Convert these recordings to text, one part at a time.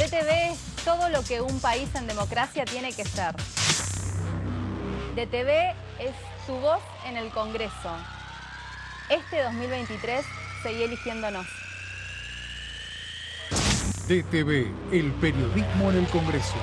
DTV es todo lo que un país en democracia tiene que ser. DTV es tu voz en el Congreso. Este 2023 seguí eligiéndonos. DTV, el periodismo en el Congreso.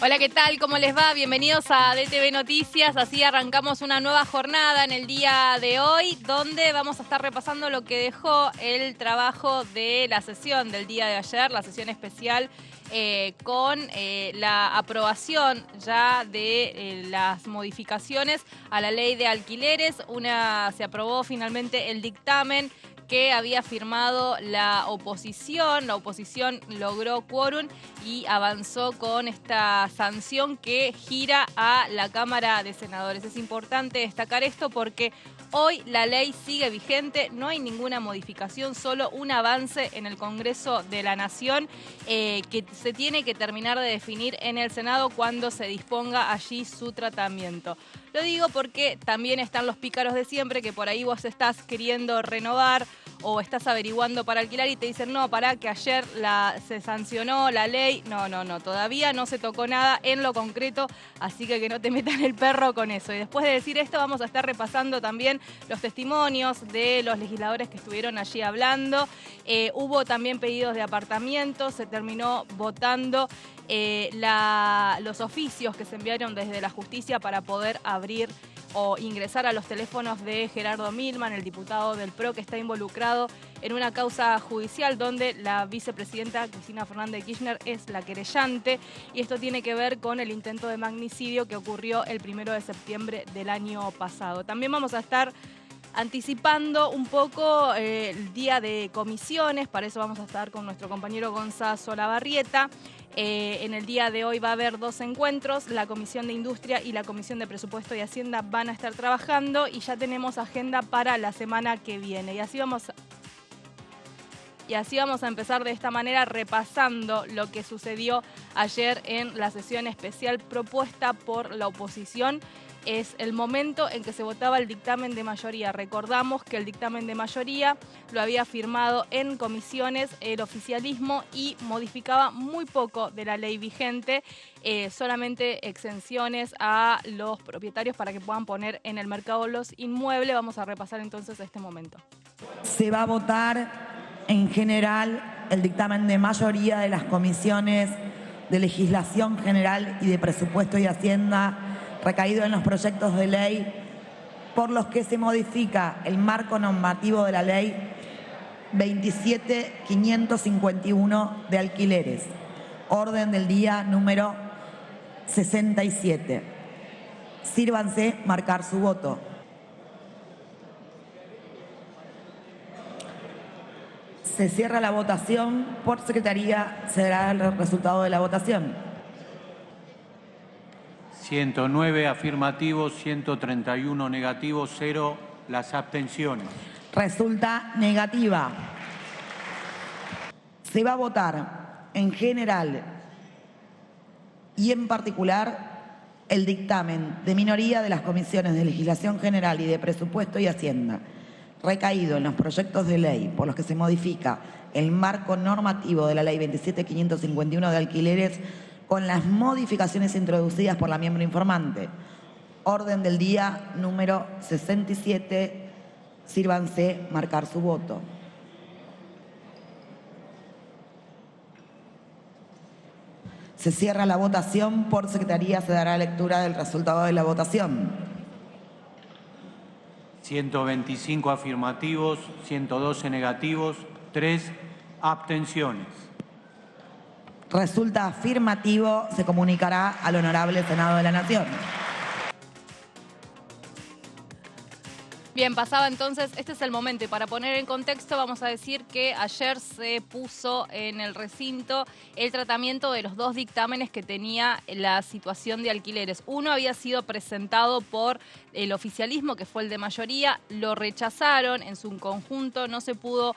Hola, ¿qué tal? ¿Cómo les va? Bienvenidos a DTV Noticias. Así arrancamos una nueva jornada en el día de hoy, donde vamos a estar repasando lo que dejó el trabajo de la sesión del día de ayer, la sesión especial con la aprobación ya de las modificaciones a la ley de alquileres. Se aprobó finalmente el dictamen que había firmado la oposición. La oposición logró quórum y avanzó con esta sanción que gira a la Cámara de Senadores. Es importante destacar esto porque hoy la ley sigue vigente, no hay ninguna modificación, solo un avance en el Congreso de la Nación que se tiene que terminar de definir en el Senado cuando se disponga allí su tratamiento. Lo digo porque también están los pícaros de siempre, que por ahí vos estás queriendo renovar o estás averiguando para alquilar y te dicen, no, pará, que ayer se sancionó la ley. No, todavía no se tocó nada en lo concreto, así que no te metan el perro con eso. Y después de decir esto, vamos a estar repasando también los testimonios de los legisladores que estuvieron allí hablando. Hubo también pedidos de apartamentos, se terminó votando los oficios que se enviaron desde la justicia para poder abrir o ingresar a los teléfonos de Gerardo Milman, el diputado del PRO que está involucrado en una causa judicial donde la vicepresidenta Cristina Fernández de Kirchner es la querellante, y esto tiene que ver con el intento de magnicidio que ocurrió el 1 de septiembre del año pasado. También vamos a estar anticipando un poco el día de comisiones, para eso vamos a estar con nuestro compañero Gonzalo Solabarrieta. En el día de hoy va a haber 2 encuentros, la Comisión de Industria y la Comisión de Presupuesto y Hacienda van a estar trabajando y ya tenemos agenda para la semana que viene. Y así vamos a empezar de esta manera repasando lo que sucedió ayer en la sesión especial propuesta por la oposición. Es el momento en que se votaba el dictamen de mayoría. Recordamos que el dictamen de mayoría lo había firmado en comisiones el oficialismo y modificaba muy poco de la ley vigente, solamente exenciones a los propietarios para que puedan poner en el mercado los inmuebles. Vamos a repasar entonces este momento. Se va a votar en general el dictamen de mayoría de las comisiones de Legislación General y de Presupuesto y Hacienda, recaído en los proyectos de ley por los que se modifica el marco normativo de la ley 27.551 de alquileres, orden del día número 67. Sírvanse marcar su voto. Se cierra la votación. Por secretaría se dará el resultado de la votación. 109 afirmativos, 131 negativos, 0 las abstenciones. Resulta negativa. Se va a votar en general y en particular el dictamen de minoría de las comisiones de Legislación General y de Presupuesto y Hacienda, recaído en los proyectos de ley por los que se modifica el marco normativo de la ley 27.551 de alquileres, con las modificaciones introducidas por la miembro informante. Orden del día número 67. Sírvanse marcar su voto. Se cierra la votación. Por secretaría se dará lectura del resultado de la votación. 125 afirmativos, 112 negativos, 3 abstenciones. Resulta afirmativo, se comunicará al Honorable Senado de la Nación. Bien, pasaba entonces, este es el momento y para poner en contexto vamos a decir que ayer se puso en el recinto el tratamiento de los 2 dictámenes que tenía la situación de alquileres. Uno había sido presentado por el oficialismo, que fue el de mayoría, lo rechazaron en su conjunto, no se pudo,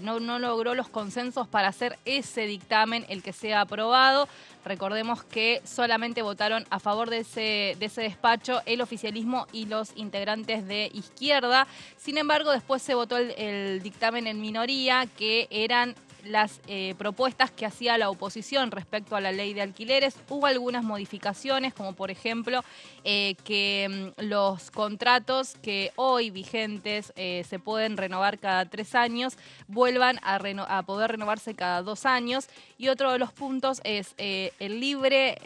no logró los consensos para hacer ese dictamen, el que sea aprobado. Recordemos que solamente votaron a favor de ese despacho el oficialismo y los integrantes de Izquierda. Sin embargo, después se votó el dictamen en minoría, que eran las propuestas que hacía la oposición respecto a la ley de alquileres. Hubo algunas modificaciones, como por ejemplo que los contratos que hoy vigentes se pueden renovar cada 3 años, vuelvan a poder renovarse cada 2 años. Y otro de los puntos es el libre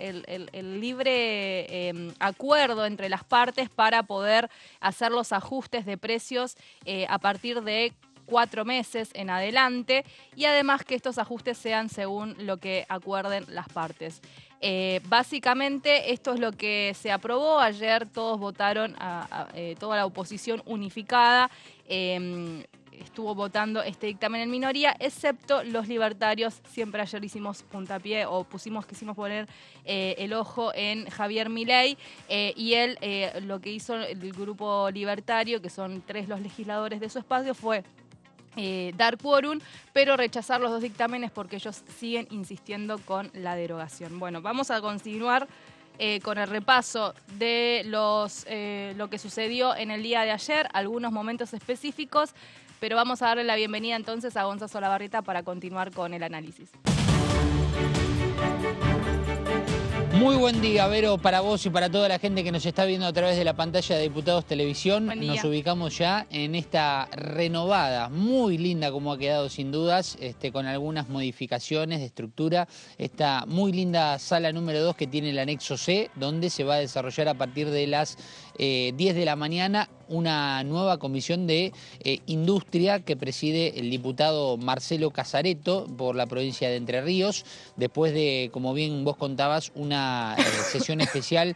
acuerdo entre las partes para poder hacer los ajustes de precios a partir de 4 meses en adelante, y además que estos ajustes sean según lo que acuerden las partes. Básicamente esto es lo que se aprobó. Ayer todos votaron, toda la oposición unificada estuvo votando este dictamen en minoría, excepto los libertarios. Siempre ayer hicimos puntapié o quisimos poner el ojo en Javier Milei, y él lo que hizo el grupo libertario, que son 3 los legisladores de su espacio, fue dar quórum, pero rechazar los 2 dictámenes porque ellos siguen insistiendo con la derogación. Bueno, vamos a continuar con el repaso de lo que sucedió en el día de ayer, algunos momentos específicos, pero vamos a darle la bienvenida entonces a Gonzalo Solabarrieta para continuar con el análisis. Muy buen día, Vero, para vos y para toda la gente que nos está viendo a través de la pantalla de Diputados Televisión. Nos ubicamos ya en esta renovada, muy linda como ha quedado sin dudas, con algunas modificaciones de estructura. Esta muy linda sala número 2 que tiene el anexo C, donde se va a desarrollar a partir de las 10 de la mañana una nueva comisión de industria que preside el diputado Marcelo Casareto por la provincia de Entre Ríos, después de, como bien vos contabas, una sesión especial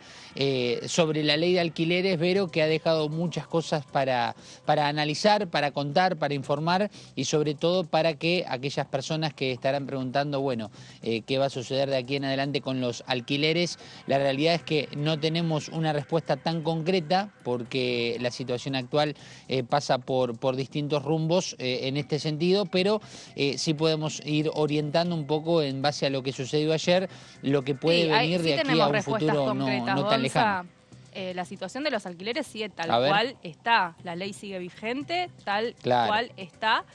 sobre la ley de alquileres, Vero, que ha dejado muchas cosas para analizar, para contar, para informar y sobre todo para que aquellas personas que estarán preguntando, bueno, qué va a suceder de aquí en adelante con los alquileres, la realidad es que no tenemos una respuesta tan concreta porque la situación actual pasa por distintos rumbos en este sentido, pero sí podemos ir orientando un poco en base a lo que sucedió ayer, lo que puede venir de aquí a un futuro no tan lejano. La situación de los alquileres sigue tal cual está, la ley sigue vigente, tal cual está,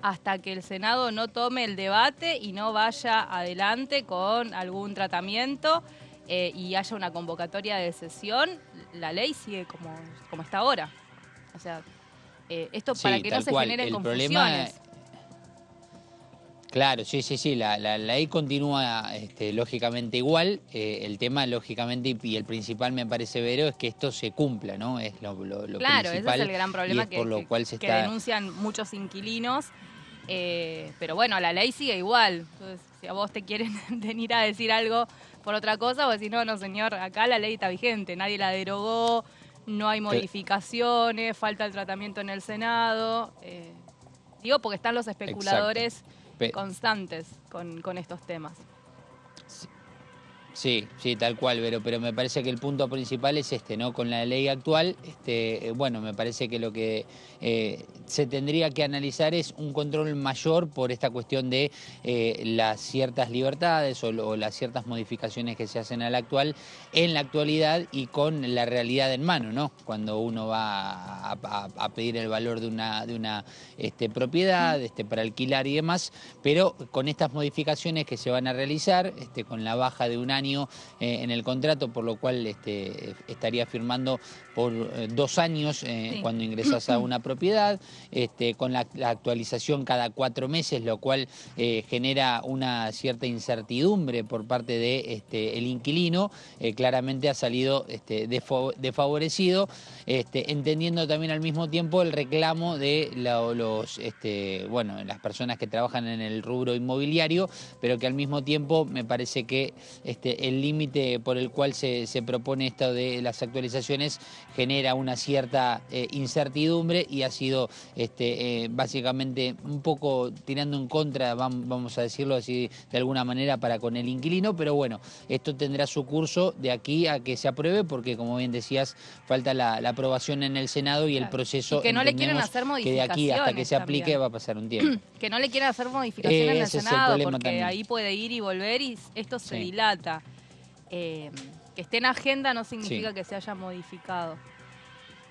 hasta que el Senado no tome el debate y no vaya adelante con algún tratamiento y haya una convocatoria de sesión, la ley sigue como está ahora. O sea, esto para que no se generen confusiones. Claro, sí, la ley continúa lógicamente igual. El tema, lógicamente, y el principal me parece, Vero, es que esto se cumpla, ¿no? Es lo claro, principal. Ese es el gran problema que denuncian muchos inquilinos. Pero bueno, la ley sigue igual. Entonces, si a vos te quieren venir a decir algo por otra cosa, vos decís, no, señor, acá la ley está vigente, nadie la derogó, no hay modificaciones, falta el tratamiento en el Senado. Digo, porque están los especuladores constantes con estos temas. Sí, tal cual, pero me parece que el punto principal es ¿no? Con la ley actual, bueno, me parece que lo que se tendría que analizar es un control mayor por esta cuestión de las ciertas libertades o las ciertas modificaciones que se hacen a la actual, en la actualidad y con la realidad en mano, ¿no? Cuando uno va a pedir el valor de una propiedad para alquilar y demás, pero con estas modificaciones que se van a realizar, con la baja de un año en el contrato, por lo cual estaría firmando por 2 años cuando ingresas a una propiedad, con la actualización cada 4 meses, lo cual genera una cierta incertidumbre por parte de el inquilino. Claramente ha salido desfavorecido, entendiendo también al mismo tiempo el reclamo de las personas que trabajan en el rubro inmobiliario, pero que al mismo tiempo me parece que el límite por el cual se propone esto de las actualizaciones genera una cierta incertidumbre y ha sido básicamente un poco tirando en contra, vamos a decirlo así de alguna manera, para con el inquilino, pero bueno, esto tendrá su curso de aquí a que se apruebe, porque como bien decías, falta la aprobación en el Senado y el proceso, y que no le quieren hacer modificaciones, que de aquí hasta que se aplique también va a pasar un tiempo. Que no le quieren hacer modificaciones en el Senado, porque también. ahí puede ir y volver y esto se dilata. Que esté en agenda no significa que se haya modificado.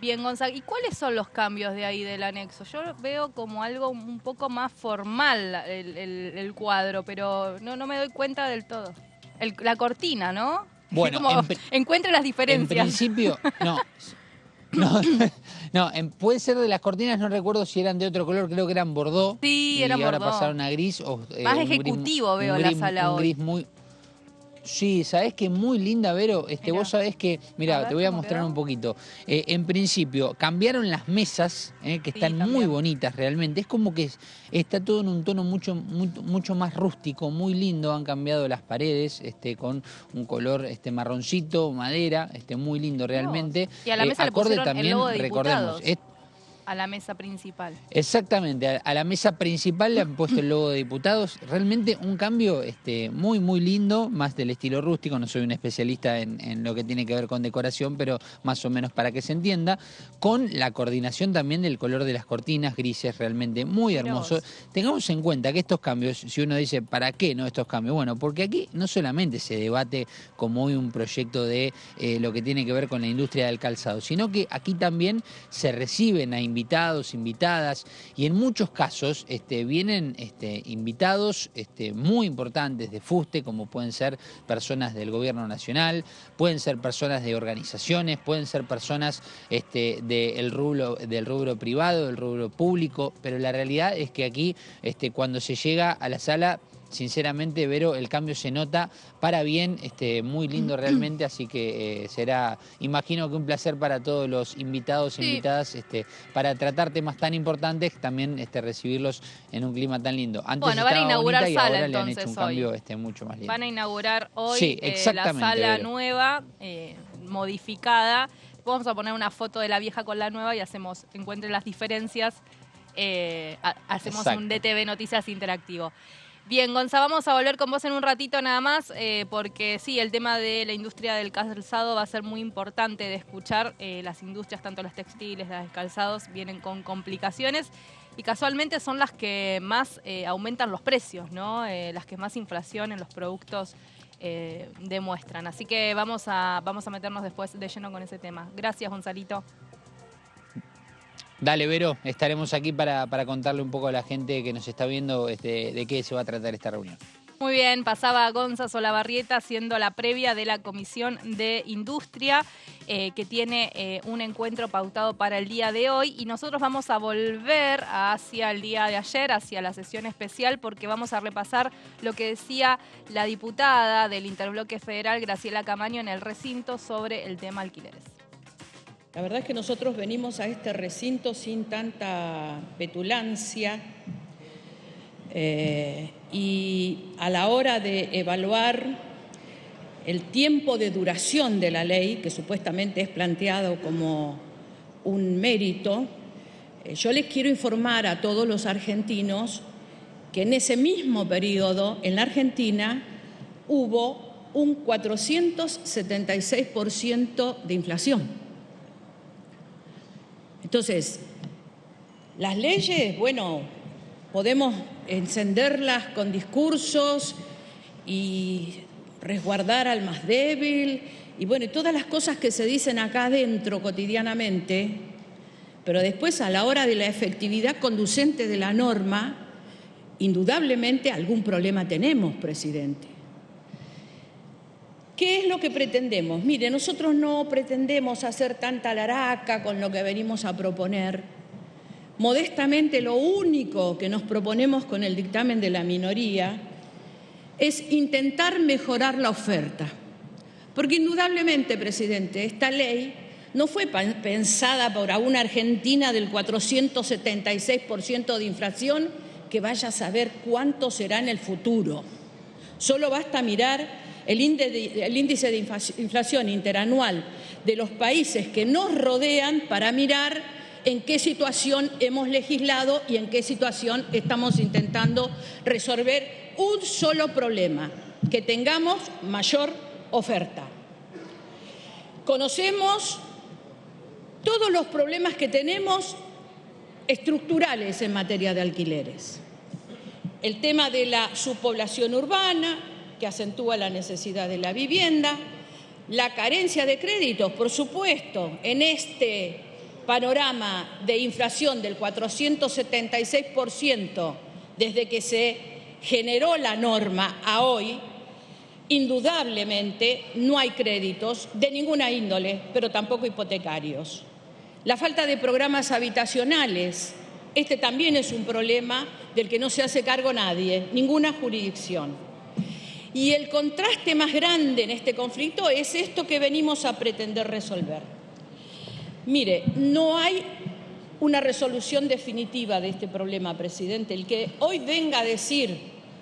Bien, Gonzalo, ¿y cuáles son los cambios de ahí del anexo? Yo veo como algo un poco más formal el cuadro, pero no me doy cuenta del todo. La cortina, ¿no? Bueno, como encuentre las diferencias. En principio, puede ser de las cortinas, no recuerdo si eran de otro color, creo que eran bordó. Sí, y eran ahora bordó. pasaron a gris. Más ejecutivo veo la sala hoy. Gris muy... Sí, sabés que muy linda, Vero. Vos sabés que, mira, te voy a mostrar un poquito. En principio, cambiaron las mesas, que están muy bonitas realmente. Es como que está todo en un tono mucho más rústico, muy lindo. Han cambiado las paredes con un color marroncito, madera, muy lindo realmente. Y a la mesa le pusieron también, el logo de diputados. Recordemos, a la mesa principal. Exactamente, a la mesa principal le han puesto el logo de diputados. Realmente un cambio muy lindo, más del estilo rústico. No soy un especialista en lo que tiene que ver con decoración, pero más o menos para que se entienda. Con la coordinación también del color de las cortinas, grises, realmente muy hermoso. Tengamos en cuenta que estos cambios, si uno dice, ¿para qué no estos cambios? Bueno, porque aquí no solamente se debate como hoy un proyecto de lo que tiene que ver con la industria del calzado, sino que aquí también se reciben a invitados, invitadas, y en muchos casos vienen invitados muy importantes de fuste, como pueden ser personas del gobierno nacional, pueden ser personas de organizaciones, pueden ser personas del rubro privado, del rubro público, pero la realidad es que aquí cuando se llega a la sala, sinceramente, Vero, el cambio se nota para bien, muy lindo realmente, así que será, imagino que un placer para todos los invitados e invitadas, para tratar temas tan importantes, también recibirlos en un clima tan lindo. Antes bueno, van a inaugurar y sala ahora entonces le han hecho un cambio hoy. Mucho más lindo. Van a inaugurar hoy la sala Vero. nueva, modificada. Vamos a poner una foto de la vieja con la nueva y encuentren las diferencias, hacemos un DTV Noticias interactivo. Bien, Gonza, vamos a volver con vos en un ratito nada más, porque sí, el tema de la industria del calzado va a ser muy importante de escuchar. Las industrias, tanto las textiles, las de calzados, vienen con complicaciones y casualmente son las que más aumentan los precios, ¿no? Las que más inflación en los productos demuestran. Así que vamos a meternos después de lleno con ese tema. Gracias, Gonzalito. Dale, Vero, estaremos aquí para contarle un poco a la gente que nos está viendo de qué se va a tratar esta reunión. Muy bien, pasaba Gonza Solabarrieta haciendo la previa de la Comisión de Industria, que tiene un encuentro pautado para el día de hoy, y nosotros vamos a volver hacia el día de ayer, hacia la sesión especial, porque vamos a repasar lo que decía la diputada del Interbloque Federal, Graciela Camaño, en el recinto sobre el tema alquileres. La verdad es que nosotros venimos a este recinto sin tanta petulancia y a la hora de evaluar el tiempo de duración de la ley, que supuestamente es planteado como un mérito, yo les quiero informar a todos los argentinos que en ese mismo periodo en la Argentina hubo un 476% de inflación. Entonces, las leyes, bueno, podemos encenderlas con discursos y resguardar al más débil y bueno, todas las cosas que se dicen acá adentro cotidianamente, pero después a la hora de la efectividad conducente de la norma, indudablemente algún problema tenemos, presidente. ¿Qué es lo que pretendemos? Mire, nosotros no pretendemos hacer tanta laraca con lo que venimos a proponer. Modestamente, lo único que nos proponemos con el dictamen de la minoría es intentar mejorar la oferta. Porque indudablemente, presidente, esta ley no fue pensada por una Argentina del 476% de inflación que vaya a saber cuánto será en el futuro. Solo basta mirar el índice de inflación interanual de los países que nos rodean para mirar en qué situación hemos legislado y en qué situación estamos intentando resolver un solo problema, que tengamos mayor oferta. Conocemos todos los problemas que tenemos estructurales en materia de alquileres. El tema de la subpoblación urbana, que acentúa la necesidad de la vivienda, la carencia de créditos, por supuesto, en este panorama de inflación del 476% desde que se generó la norma a hoy, indudablemente no hay créditos de ninguna índole, pero tampoco hipotecarios. La falta de programas habitacionales, este también es un problema del que no se hace cargo nadie, ninguna jurisdicción. Y el contraste más grande en este conflicto es esto que venimos a pretender resolver. Mire, no hay una resolución definitiva de este problema, presidente. El que hoy venga a decir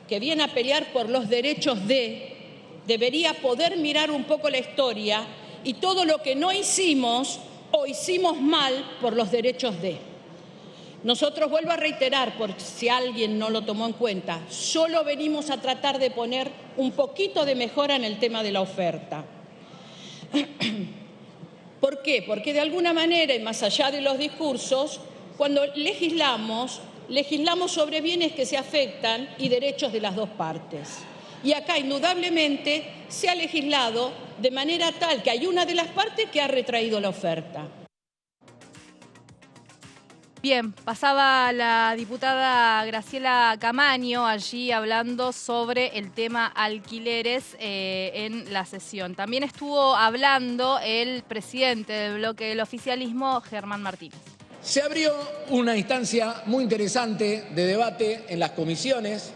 que viene a pelear por los derechos debería poder mirar un poco la historia y todo lo que no hicimos o hicimos mal por los derechos de. Nosotros, vuelvo a reiterar, por si alguien no lo tomó en cuenta, solo venimos a tratar de poner un poquito de mejora en el tema de la oferta. ¿Por qué? Porque de alguna manera, y más allá de los discursos, cuando legislamos sobre bienes que se afectan y derechos de las dos partes. Y acá, indudablemente, se ha legislado de manera tal que hay una de las partes que ha retraído la oferta. Bien, pasaba la diputada Graciela Camaño allí hablando sobre el tema alquileres en la sesión. También estuvo hablando el presidente del bloque del oficialismo, Germán Martínez. Se abrió una instancia muy interesante de debate en las comisiones,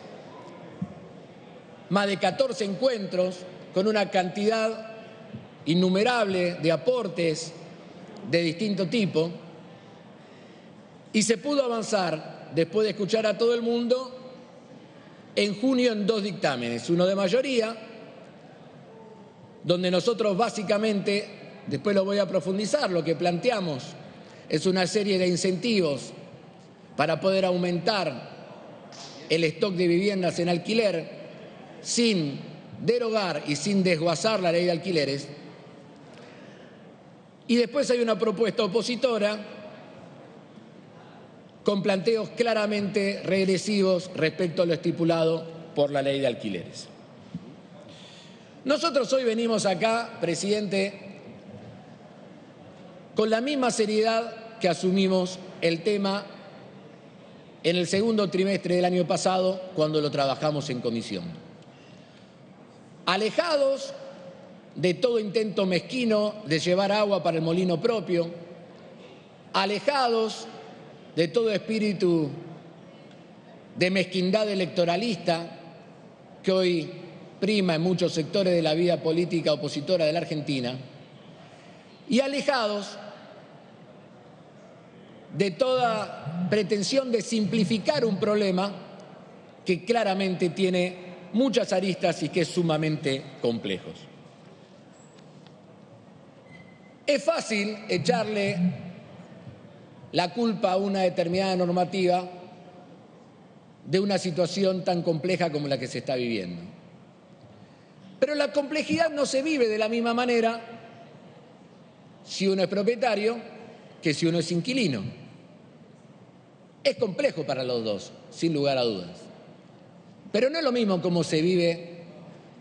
más de 14 encuentros con una cantidad innumerable de aportes de distinto tipo. Y se pudo avanzar, después de escuchar a todo el mundo, en junio en 2 dictámenes. Uno de mayoría, donde nosotros básicamente, después lo voy a profundizar, lo que planteamos es una serie de incentivos para poder aumentar el stock de viviendas en alquiler sin derogar y sin desguazar la ley de alquileres. Y después hay una propuesta opositora con planteos claramente regresivos respecto a lo estipulado por la ley de alquileres. Nosotros hoy venimos acá, presidente, con la misma seriedad que asumimos el tema en el segundo trimestre del año pasado, cuando lo trabajamos en comisión. Alejados de todo intento mezquino de llevar agua para el molino propio, alejados de todo espíritu de mezquindad electoralista que hoy prima en muchos sectores de la vida política opositora de la Argentina, y alejados de toda pretensión de simplificar un problema que claramente tiene muchas aristas y que es sumamente complejo. Es fácil echarle la culpa a una determinada normativa de una situación tan compleja como la que se está viviendo. Pero la complejidad no se vive de la misma manera si uno es propietario que si uno es inquilino. Es complejo para los dos, sin lugar a dudas. Pero no es lo mismo como se vive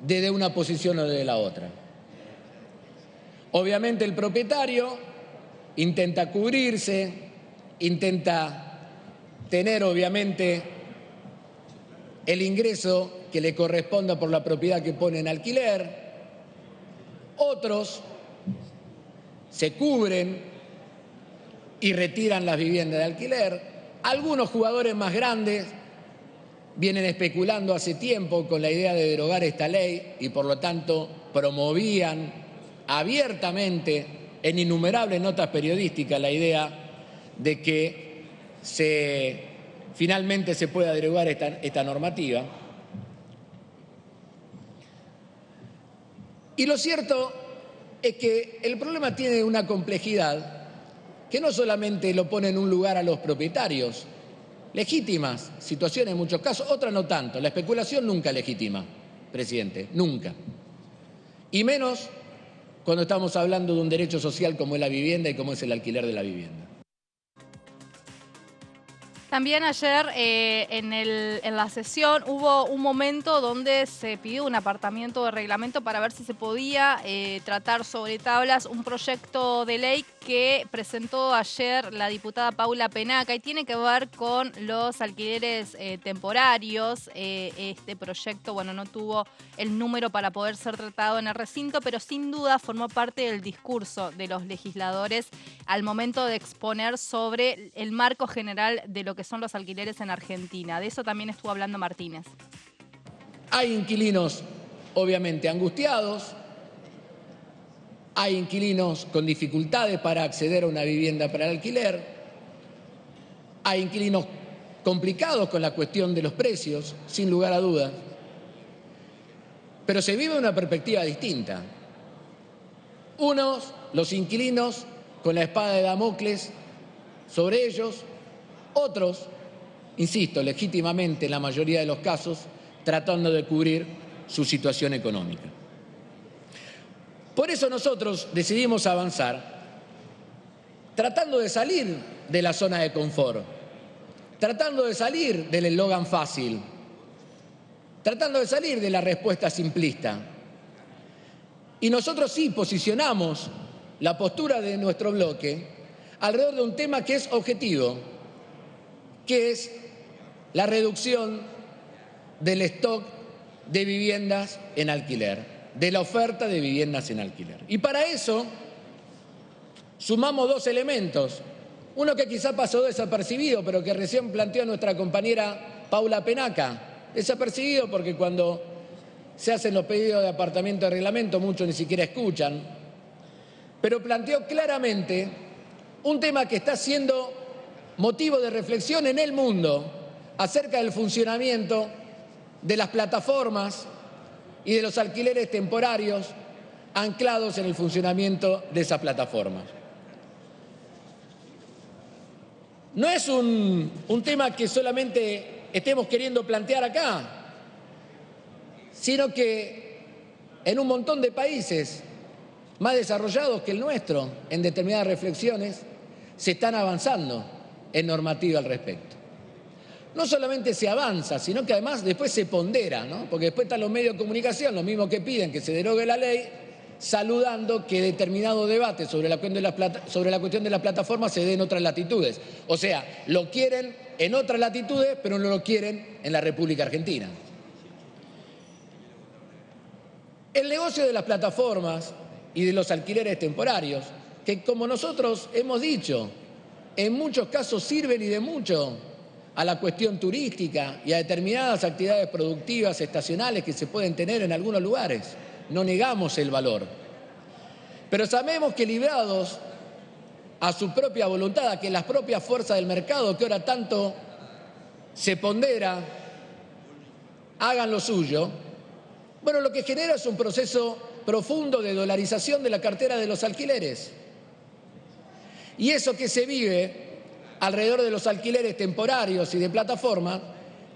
desde una posición o desde la otra. Obviamente el propietario intenta cubrirse, intenta tener obviamente el ingreso que le corresponda por la propiedad que pone en alquiler. Otros se cubren y retiran las viviendas de alquiler. Algunos jugadores más grandes vienen especulando hace tiempo con la idea de derogar esta ley y por lo tanto promovían abiertamente en innumerables notas periodísticas la idea de que finalmente se pueda derogar esta normativa. Y lo cierto es que el problema tiene una complejidad que no solamente lo pone en un lugar a los propietarios, legítimas situaciones en muchos casos, otras no tanto. La especulación nunca es legítima, presidente, nunca. Y menos cuando estamos hablando de un derecho social como es la vivienda y como es el alquiler de la vivienda. También ayer en la sesión hubo un momento donde se pidió un apartamiento de reglamento para ver si se podía tratar sobre tablas un proyecto de ley que presentó ayer la diputada Paula Penaca y tiene que ver con los alquileres temporarios. Este proyecto, bueno, no tuvo el número para poder ser tratado en el recinto, pero sin duda formó parte del discurso de los legisladores al momento de exponer sobre el marco general de lo que son los alquileres en Argentina. De eso también estuvo hablando Martínez. Hay inquilinos, obviamente, angustiados, hay inquilinos con dificultades para acceder a una vivienda para el alquiler, hay inquilinos complicados con la cuestión de los precios, sin lugar a dudas, pero se vive una perspectiva distinta. Unos, los inquilinos, con la espada de Damocles sobre ellos, otros, insisto, legítimamente en la mayoría de los casos, tratando de cubrir su situación económica. Por eso nosotros decidimos avanzar tratando de salir de la zona de confort, tratando de salir del eslogan fácil, tratando de salir de la respuesta simplista. Y nosotros sí posicionamos la postura de nuestro bloque alrededor de un tema que es objetivo, que es la reducción del stock de viviendas en alquiler, de la oferta de viviendas en alquiler. Y para eso sumamos dos elementos, uno que quizá pasó desapercibido, pero que recién planteó nuestra compañera Paula Penaca, desapercibido porque cuando se hacen los pedidos de apartamento de reglamento muchos ni siquiera escuchan, pero planteó claramente un tema que está siendo motivo de reflexión en el mundo acerca del funcionamiento de las plataformas y de los alquileres temporarios anclados en el funcionamiento de esas plataformas. No es un tema que solamente estemos queriendo plantear acá, sino que en un montón de países más desarrollados que el nuestro, en determinadas reflexiones, se están avanzando en normativa al respecto. No solamente se avanza, sino que además después se pondera, ¿no? Porque después están los medios de comunicación, los mismos que piden que se derogue la ley, saludando que determinado debate sobre la cuestión de las plataformas se dé en otras latitudes. O sea, lo quieren en otras latitudes, pero no lo quieren en la República Argentina. El negocio de las plataformas y de los alquileres temporarios, que como nosotros hemos dicho, en muchos casos sirven y de mucho a la cuestión turística y a determinadas actividades productivas estacionales que se pueden tener en algunos lugares. No negamos el valor. Pero sabemos que librados a su propia voluntad, a que las propias fuerzas del mercado que ahora tanto se pondera, hagan lo suyo, bueno, lo que genera es un proceso profundo de dolarización de la cartera de los alquileres. Y eso que se vive alrededor de los alquileres temporarios y de plataforma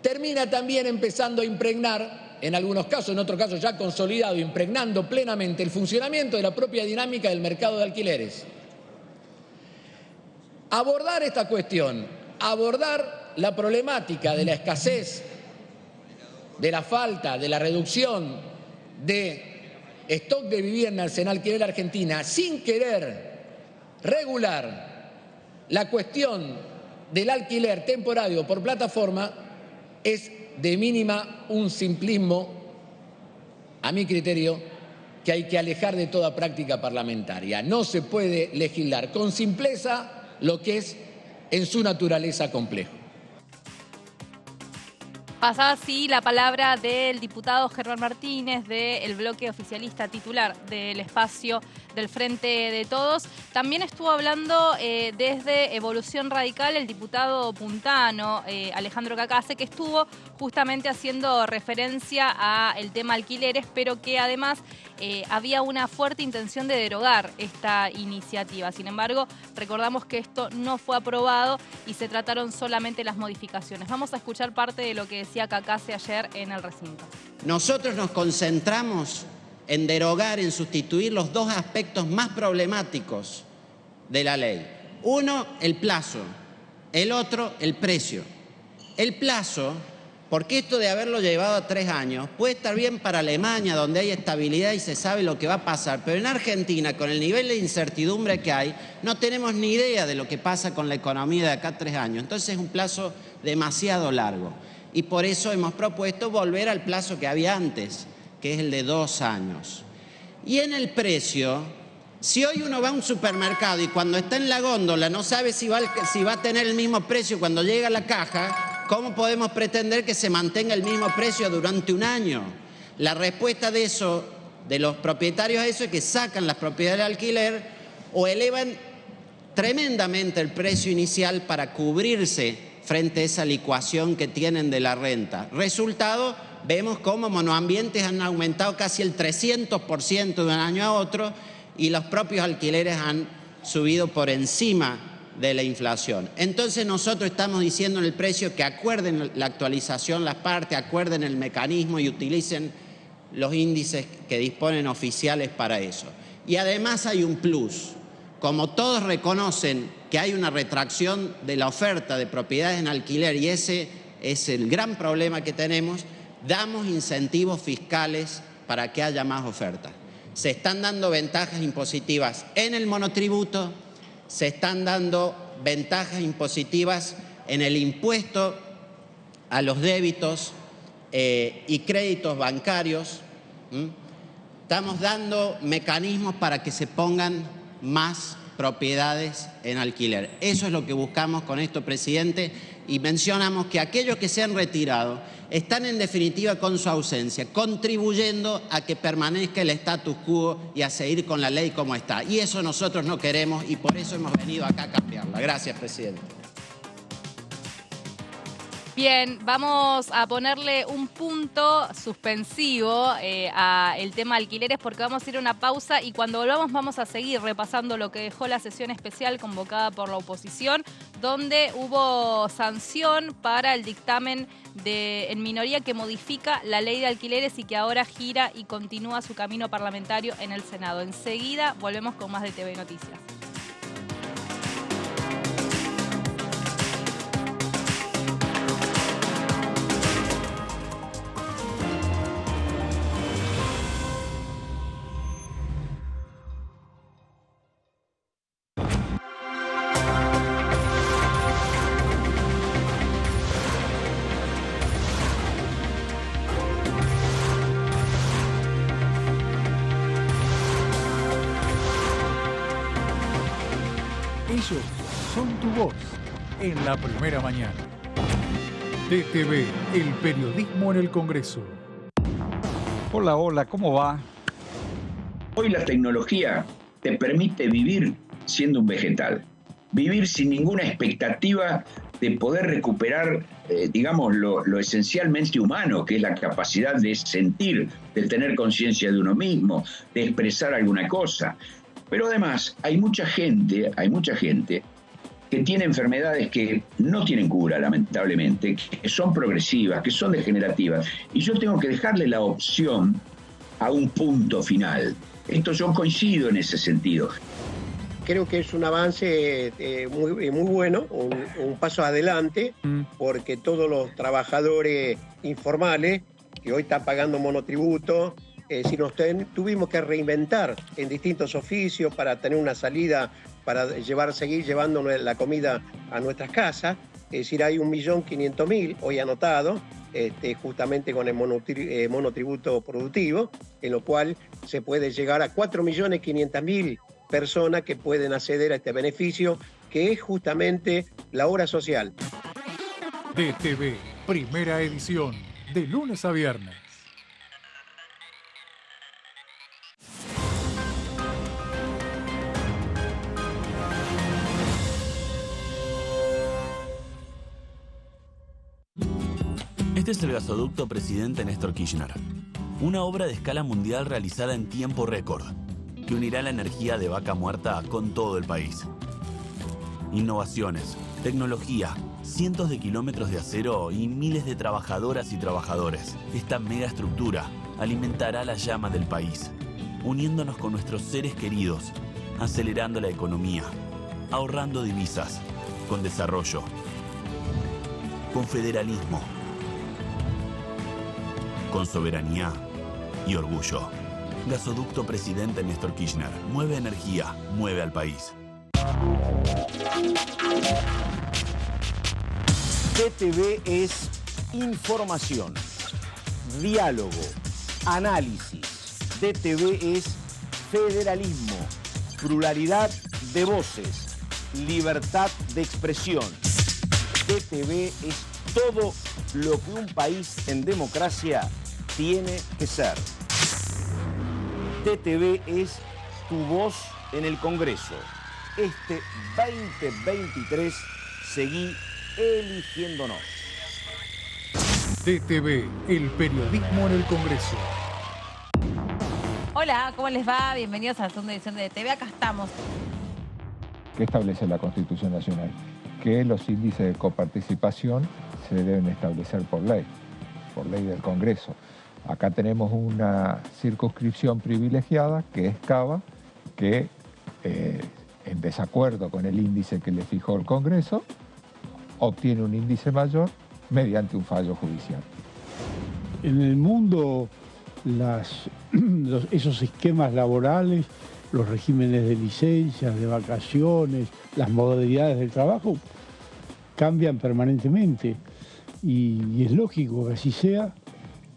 termina también empezando a impregnar, en algunos casos, en otros casos ya consolidado, impregnando plenamente el funcionamiento de la propia dinámica del mercado de alquileres. Abordar esta cuestión, abordar la problemática de la escasez, de la falta, de la reducción de stock de viviendas en alquiler Argentina, sin querer regular la cuestión del alquiler temporario por plataforma, es de mínima un simplismo, a mi criterio, que hay que alejar de toda práctica parlamentaria. No se puede legislar con simpleza lo que es en su naturaleza complejo. Pasaba así la palabra del diputado Germán Martínez del bloque oficialista titular del espacio del Frente de Todos. También estuvo hablando desde Evolución Radical el diputado puntano Alejandro Cacase, que estuvo justamente haciendo referencia al tema alquileres, pero que además había una fuerte intención de derogar esta iniciativa. Sin embargo, recordamos que esto no fue aprobado y se trataron solamente las modificaciones. Vamos a escuchar parte de lo que decía Cacase ayer en el recinto. Nosotros nos concentramos en derogar, en sustituir los dos aspectos más problemáticos de la ley. Uno, el plazo. El otro, el precio. El plazo, porque esto de haberlo llevado a 3 años puede estar bien para Alemania, donde hay estabilidad y se sabe lo que va a pasar, pero en Argentina, con el nivel de incertidumbre que hay, no tenemos ni idea de lo que pasa con la economía de acá a 3 años. Entonces es un plazo demasiado largo. Y por eso hemos propuesto volver al plazo que había antes, que es el de 2 años. Y en el precio, si hoy uno va a un supermercado y cuando está en la góndola no sabe si va a tener el mismo precio cuando llega a la caja, ¿cómo podemos pretender que se mantenga el mismo precio durante 1 año? La respuesta de eso, de los propietarios a eso, es que sacan las propiedades de alquiler o elevan tremendamente el precio inicial para cubrirse frente a esa licuación que tienen de la renta. Resultado, vemos cómo monoambientes han aumentado casi el 300% de un año a otro y los propios alquileres han subido por encima de la inflación. Entonces nosotros estamos diciendo en el precio que acuerden la actualización las partes, acuerden el mecanismo y utilicen los índices que disponen oficiales para eso. Y además hay un plus. Como todos reconocen que hay una retracción de la oferta de propiedades en alquiler y ese es el gran problema que tenemos, damos incentivos fiscales para que haya más oferta. Se están dando ventajas impositivas en el monotributo, se están dando ventajas impositivas en el impuesto a los débitos y créditos bancarios. Estamos dando mecanismos para que se pongan más propiedades en alquiler. Eso es lo que buscamos con esto, presidente, y mencionamos que aquellos que se han retirado están en definitiva con su ausencia, contribuyendo a que permanezca el status quo y a seguir con la ley como está. Y eso nosotros no queremos y por eso hemos venido acá a cambiarla. Gracias, presidente. Bien, vamos a ponerle un punto suspensivo al tema alquileres porque vamos a ir a una pausa y cuando volvamos vamos a seguir repasando lo que dejó la sesión especial convocada por la oposición, donde hubo sanción para el dictamen en minoría que modifica la ley de alquileres y que ahora gira y continúa su camino parlamentario en el Senado. Enseguida volvemos con más de TV Noticias. Ellos son tu voz en la primera mañana. DTV, el periodismo en el Congreso. Hola, hola, ¿cómo va? Hoy la tecnología te permite vivir siendo un vegetal, vivir sin ninguna expectativa de poder recuperar, digamos, lo esencialmente humano, que es la capacidad de sentir, de tener conciencia de uno mismo, de expresar alguna cosa. Pero además hay mucha gente que tiene enfermedades que no tienen cura, lamentablemente, que son progresivas, que son degenerativas. Y yo tengo que dejarle la opción a un punto final. Yo coincido en ese sentido. Creo que es un avance muy bueno, un paso adelante, porque todos los trabajadores informales que hoy están pagando monotributo, tuvimos que reinventar en distintos oficios para tener una salida, para seguir llevando la comida a nuestras casas. Es decir, hay 1.500.000 hoy anotado, justamente con el monotributo productivo, en lo cual se puede llegar a 4.500.000 personas que pueden acceder a este beneficio, que es justamente la obra social. DTV, primera edición, de lunes a viernes. Este es el gasoducto Presidente Néstor Kirchner. Una obra de escala mundial realizada en tiempo récord, que unirá la energía de Vaca Muerta con todo el país. Innovaciones, tecnología, cientos de kilómetros de acero y miles de trabajadoras y trabajadores. Esta megaestructura alimentará la llama del país, uniéndonos con nuestros seres queridos, acelerando la economía, ahorrando divisas, con desarrollo, con federalismo, con soberanía y orgullo. Gasoducto Presidente Néstor Kirchner. Mueve energía, mueve al país. DTV es información, diálogo, análisis. DTV es federalismo, pluralidad de voces, libertad de expresión. DTV es todo lo que un país en democracia tiene que ser. DTV es tu voz en el Congreso. Este 2023 seguí eligiéndonos. DTV, el periodismo en el Congreso. Hola, ¿cómo les va? Bienvenidos a la segunda edición de DTV. Acá estamos. ¿Qué establece la Constitución Nacional? Que los índices de coparticipación se deben establecer por ley del Congreso. Acá tenemos una circunscripción privilegiada, que es Cava, que en desacuerdo con el índice que le fijó el Congreso, obtiene un índice mayor mediante un fallo judicial. En el mundo, esos esquemas laborales, los regímenes de licencias, de vacaciones, las modalidades del trabajo, cambian permanentemente. Y es lógico que así sea,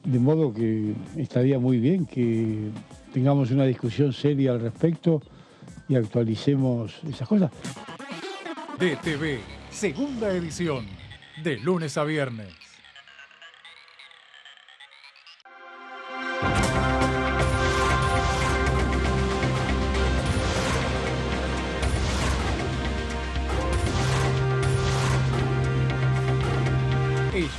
de modo que estaría muy bien que tengamos una discusión seria al respecto y actualicemos esas cosas. DTV, segunda edición, de lunes a viernes. Ellos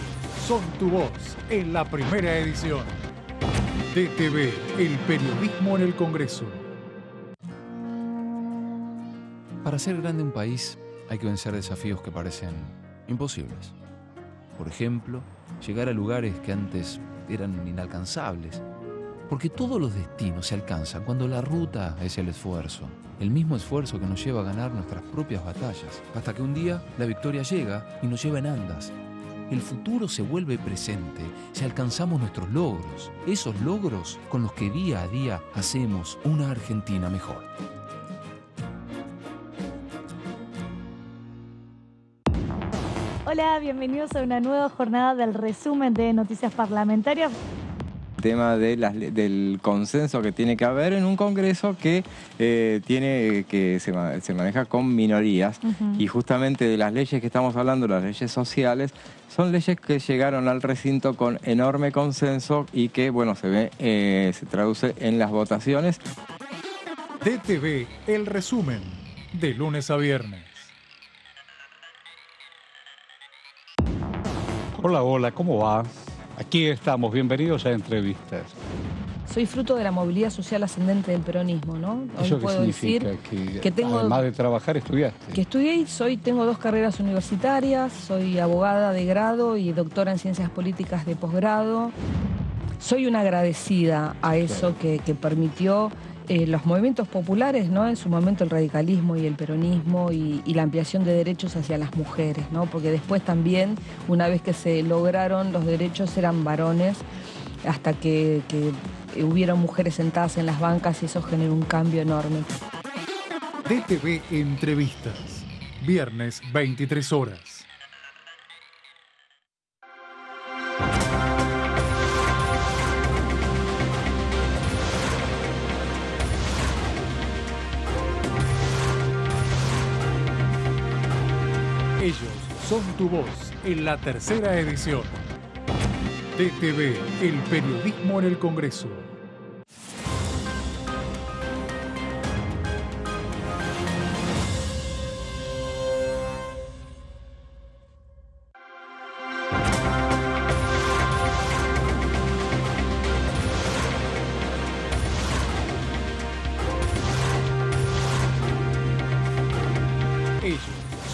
son tu voz en la primera edición. DTV, el periodismo en el Congreso. Para hacer grande un país hay que vencer desafíos que parecen imposibles. Por ejemplo, llegar a lugares que antes eran inalcanzables. Porque todos los destinos se alcanzan cuando la ruta es el esfuerzo. El mismo esfuerzo que nos lleva a ganar nuestras propias batallas. Hasta que un día la victoria llega y nos lleva en andas. El futuro se vuelve presente si alcanzamos nuestros logros. Esos logros con los que día a día hacemos una Argentina mejor. Hola, bienvenidos a una nueva jornada del resumen de noticias parlamentarias. Tema del consenso que tiene que haber en un Congreso que se maneja con minorías. Y justamente de las leyes que estamos hablando, las leyes sociales, son leyes que llegaron al recinto con enorme consenso y que, bueno, se traduce en las votaciones. DTV, el resumen, de lunes a viernes. Hola, ¿cómo va? Aquí estamos, bienvenidos a Entrevistas. Soy fruto de la movilidad social ascendente del peronismo, ¿no? Hoy ¿Eso qué puedo significa? decir que tengo, además de trabajar, estudiaste. Que estudié y tengo 2 carreras universitarias, soy abogada de grado y doctora en ciencias políticas de posgrado. Soy una agradecida a eso que permitió los movimientos populares, ¿no? En su momento el radicalismo y el peronismo y la ampliación de derechos hacia las mujeres, ¿no? Porque después también, una vez que se lograron los derechos, eran varones, hasta que hubieron mujeres sentadas en las bancas y eso generó un cambio enorme. DTV Entrevistas, viernes 23 horas. Ellos son tu voz en la tercera edición. DTV, el periodismo en el Congreso.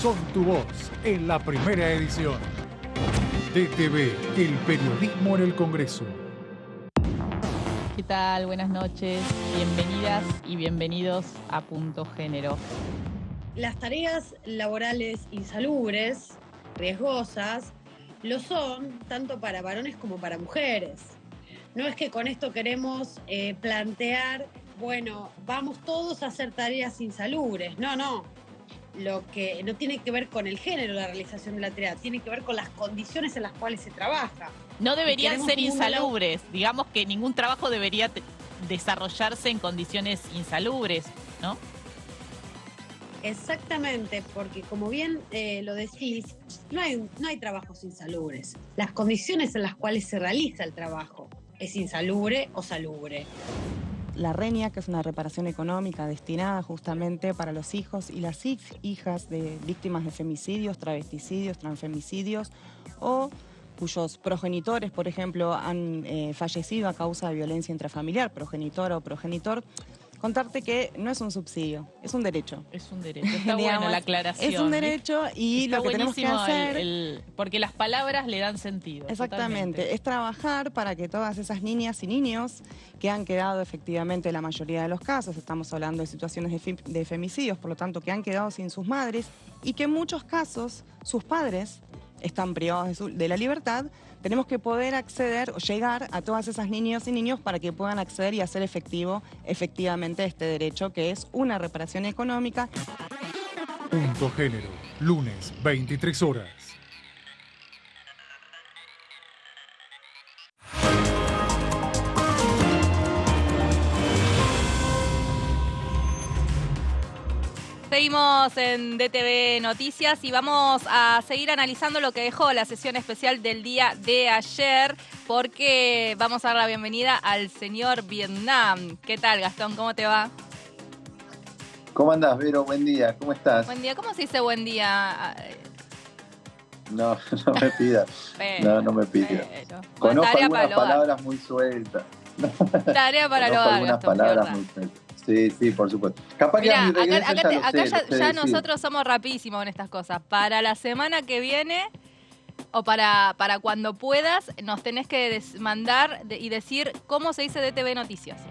son tu voz en la primera edición. DTV, el periodismo en el Congreso. ¿Qué tal? Buenas noches. Bienvenidas y bienvenidos a Punto Género. Las tareas laborales insalubres, riesgosas, lo son tanto para varones como para mujeres. No es que con esto queremos plantear, bueno, vamos todos a hacer tareas insalubres. No. Lo que no tiene que ver con el género, la realización de la tarea, tiene que ver con las condiciones en las cuales se trabaja. No deberían ser insalubres. Digamos que ningún trabajo debería desarrollarse en condiciones insalubres, ¿no? Exactamente, porque como bien lo decís, no hay trabajos insalubres. Las condiciones en las cuales se realiza el trabajo es insalubre o salubre. La RENIA, que es una reparación económica destinada justamente para los hijos y las hijas de víctimas de femicidios, travesticidios, transfemicidios o cuyos progenitores, por ejemplo, han fallecido a causa de violencia intrafamiliar, progenitora o progenitor. Contarte que no es un subsidio, es un derecho. Es un derecho, está bueno la aclaración. Es un derecho y está lo que tenemos que hacer... porque las palabras le dan sentido. Exactamente, totalmente. Es trabajar para que todas esas niñas y niños que han quedado efectivamente, la mayoría de los casos, estamos hablando de situaciones de femicidios, por lo tanto que han quedado sin sus madres y que en muchos casos sus padres están privados de la libertad, tenemos que poder acceder o llegar a todas esas niñas y niños para que puedan acceder y hacer efectivamente este derecho, que es una reparación económica. Punto Género, lunes, 23 horas. Seguimos en DTV Noticias y vamos a seguir analizando lo que dejó la sesión especial del día de ayer, porque vamos a dar la bienvenida al señor Vietnam. ¿Qué tal, Gastón? ¿Cómo te va? ¿Cómo andás, Vero? Buen día, ¿cómo estás? Buen día. ¿Cómo se dice buen día? No me pidas. No me pidas. Conozco algunas palabras muy sueltas. Tarea para lo algunas palabras muy sueltas. Sí, por supuesto. Capaz mirá, acá ya nosotros somos rapidísimos en estas cosas. Para la semana que viene o para cuando puedas, nos tenés que mandar y decir cómo se dice DTV Noticias.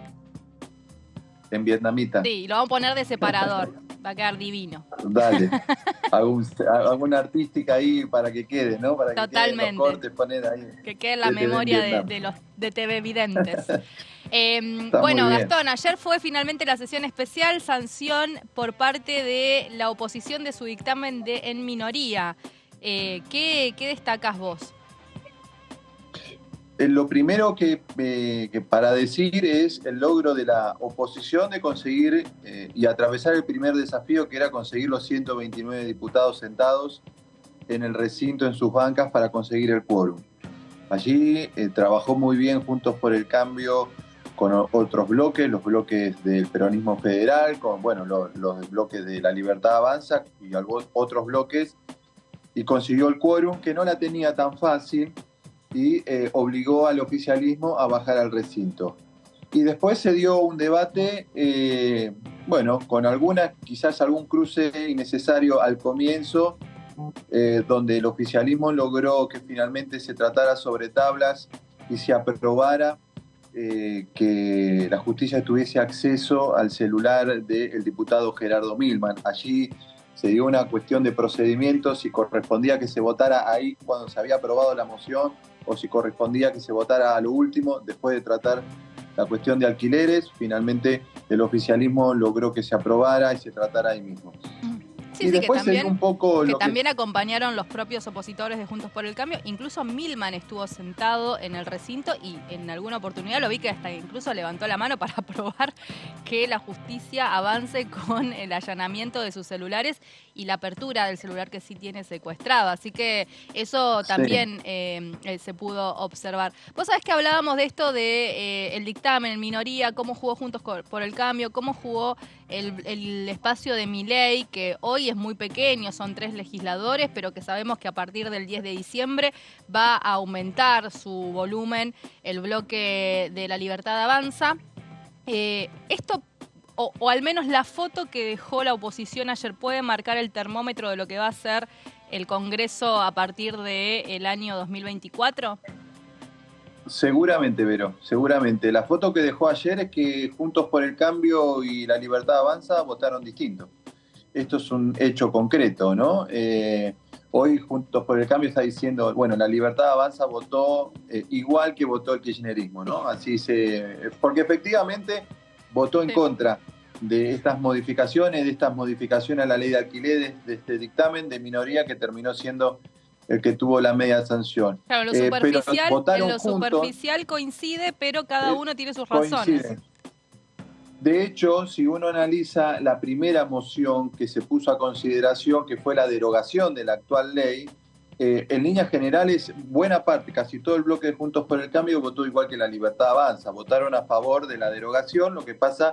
En vietnamita. Sí, lo vamos a poner de separador. Va a quedar divino. Dale. Alguna artística ahí para que quede, ¿no? Para que totalmente. Queden los cortes, poner ahí. Que quede en la memoria de los DTV videntes. Bueno, Gastón, ayer fue finalmente la sesión especial, sanción por parte de la oposición de su dictamen en minoría. ¿Qué destacás vos? Lo primero que para decir es el logro de la oposición de conseguir y atravesar el primer desafío, que era conseguir los 129 diputados sentados en el recinto, en sus bancas, para conseguir el quórum. Allí trabajó muy bien Juntos por el Cambio con otros bloques, los bloques del peronismo federal, con los bloques de La Libertad Avanza y otros bloques, y consiguió el quórum, que no la tenía tan fácil, y obligó al oficialismo a bajar al recinto. Y después se dio un debate, con quizás algún cruce innecesario al comienzo, donde el oficialismo logró que finalmente se tratara sobre tablas y se aprobara que la justicia tuviese acceso al celular del diputado Gerardo Milman. Allí se dio una cuestión de procedimientos, si correspondía que se votara ahí cuando se había aprobado la moción o si correspondía que se votara a lo último, después de tratar la cuestión de alquileres. Finalmente el oficialismo logró que se aprobara y se tratara ahí mismo. Sí, que también acompañaron los propios opositores de Juntos por el Cambio. Incluso Milman estuvo sentado en el recinto y en alguna oportunidad lo vi que hasta incluso levantó la mano para aprobar que la justicia avance con el allanamiento de sus celulares y la apertura del celular que sí tiene secuestrado. Así que eso también se pudo observar. Vos sabés que hablábamos de esto de el dictamen en minoría, cómo jugó Juntos por el Cambio, cómo jugó el espacio de Milei, que hoy es muy pequeño, son 3 legisladores, pero que sabemos que a partir del 10 de diciembre va a aumentar su volumen el bloque de La Libertad Avanza. Esto o al menos la foto que dejó la oposición ayer puede marcar el termómetro de lo que va a ser el Congreso a partir del año 2024? Seguramente, Vero, seguramente. La foto que dejó ayer es que Juntos por el Cambio y La Libertad Avanza votaron distinto. Esto es un hecho concreto, ¿no? Hoy Juntos por el Cambio está diciendo, bueno, La Libertad Avanza votó igual que votó el kirchnerismo, ¿no? Porque efectivamente votó en contra de estas modificaciones a la ley de alquileres, de este dictamen de minoría que terminó siendo el que tuvo la media sanción. Claro, en lo superficial coincide, pero cada uno tiene sus razones. Coincide. De hecho, si uno analiza la primera moción que se puso a consideración, que fue la derogación de la actual ley, en líneas generales, buena parte, casi todo el bloque de Juntos por el Cambio votó igual que La Libertad Avanza. Votaron a favor de la derogación, lo que pasa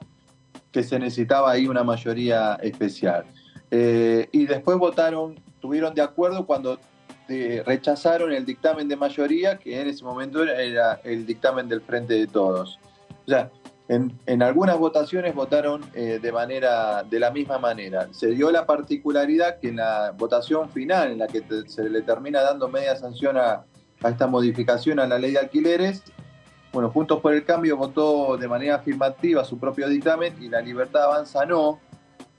que se necesitaba ahí una mayoría especial. Y después estuvieron de acuerdo cuando rechazaron el dictamen de mayoría, que en ese momento era el dictamen del Frente de Todos. O sea, en algunas votaciones votaron de la misma manera. Se dio la particularidad que en la votación final, en la que se le termina dando media sanción a esta modificación a la ley de alquileres, bueno, Juntos por el Cambio votó de manera afirmativa su propio dictamen y La Libertad Avanza no,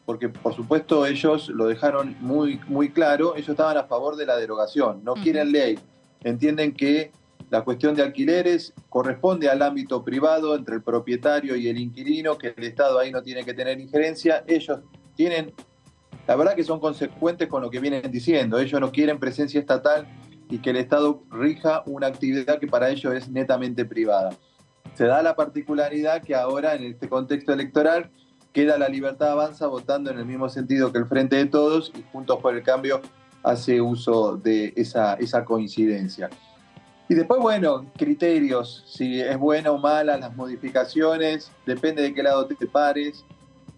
porque por supuesto ellos lo dejaron muy, muy claro, ellos estaban a favor de la derogación, no quieren ley, entienden que la cuestión de alquileres corresponde al ámbito privado entre el propietario y el inquilino, que el Estado ahí no tiene que tener injerencia. Ellos la verdad que son consecuentes con lo que vienen diciendo, ellos no quieren presencia estatal y que el Estado rija una actividad que para ellos es netamente privada. Se da la particularidad que ahora en este contexto electoral queda La Libertad Avanza votando en el mismo sentido que el Frente de Todos y Juntos por el Cambio hace uso de esa coincidencia. Y después, bueno, criterios, si es buena o mala las modificaciones, depende de qué lado te pares,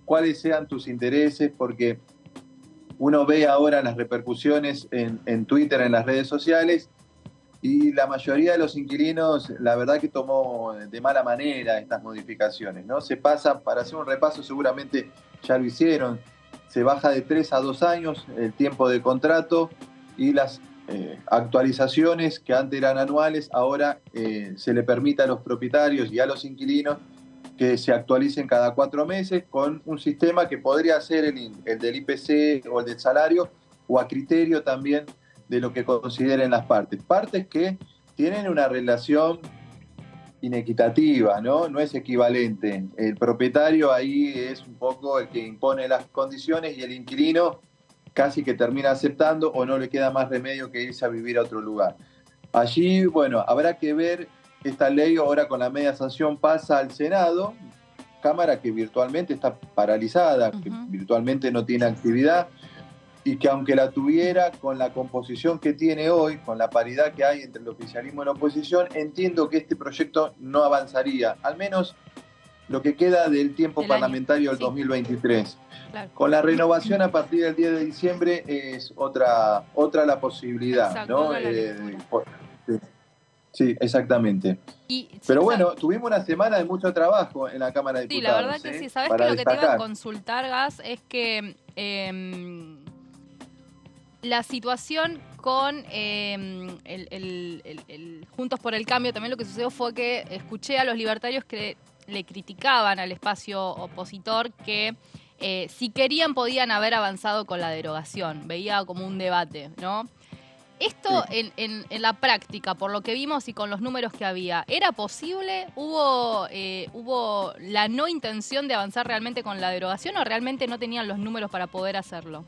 cuáles sean tus intereses, porque uno ve ahora las repercusiones en Twitter, en las redes sociales, y la mayoría de los inquilinos, la verdad que tomó de mala manera estas modificaciones, ¿no? Se pasa, para hacer un repaso, seguramente ya lo hicieron, se baja de 3 a 2 años el tiempo de contrato y las actualizaciones que antes eran anuales, ahora se le permite a los propietarios y a los inquilinos que se actualicen cada 4 meses con un sistema que podría ser el del IPC o el del salario o a criterio también de lo que consideren las partes. Partes que tienen una relación inequitativa, ¿no? No es equivalente. El propietario ahí es un poco el que impone las condiciones y el inquilino casi que termina aceptando o no le queda más remedio que irse a vivir a otro lugar. Allí, bueno, habrá que ver, esta ley ahora con la media sanción pasa al Senado, Cámara que virtualmente está paralizada, que virtualmente no tiene actividad y que aunque la tuviera con la composición que tiene hoy, con la paridad que hay entre el oficialismo y la oposición, entiendo que este proyecto no avanzaría, al menos lo que queda del tiempo parlamentario del 2023. Claro. Con la renovación a partir del 10 de diciembre es otra la posibilidad. Exacto, ¿no? Sí, exactamente. Pero bueno, tuvimos una semana de mucho trabajo en la Cámara de Diputados. Sí, la verdad que sí. ¿Sabés que lo que te iba a consultar, Gas, es que la situación con el Juntos por el Cambio, también lo que sucedió fue que escuché a los libertarios que le criticaban al espacio opositor que si querían podían haber avanzado con la derogación. Veía como un debate, ¿no? Esto sí. en la práctica, por lo que vimos y con los números que había, ¿era posible? ¿Hubo la no intención de avanzar realmente con la derogación o realmente no tenían los números para poder hacerlo?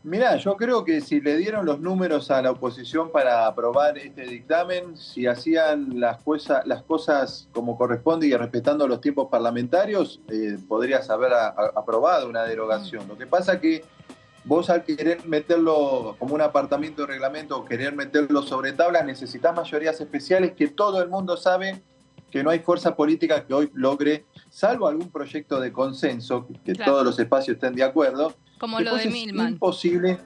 Mirá, yo creo que si le dieron los números a la oposición para aprobar este dictamen, si hacían las cosas como corresponde y respetando los tiempos parlamentarios, podrías haber aprobado una derogación. Lo que pasa que vos al querer meterlo como un apartamiento de reglamento o querer meterlo sobre tablas, necesitas mayorías especiales que todo el mundo sabe que no hay fuerza política que hoy logre, salvo algún proyecto de consenso, que claro, todos los espacios estén de acuerdo. Como lo de Milman. Es imposible,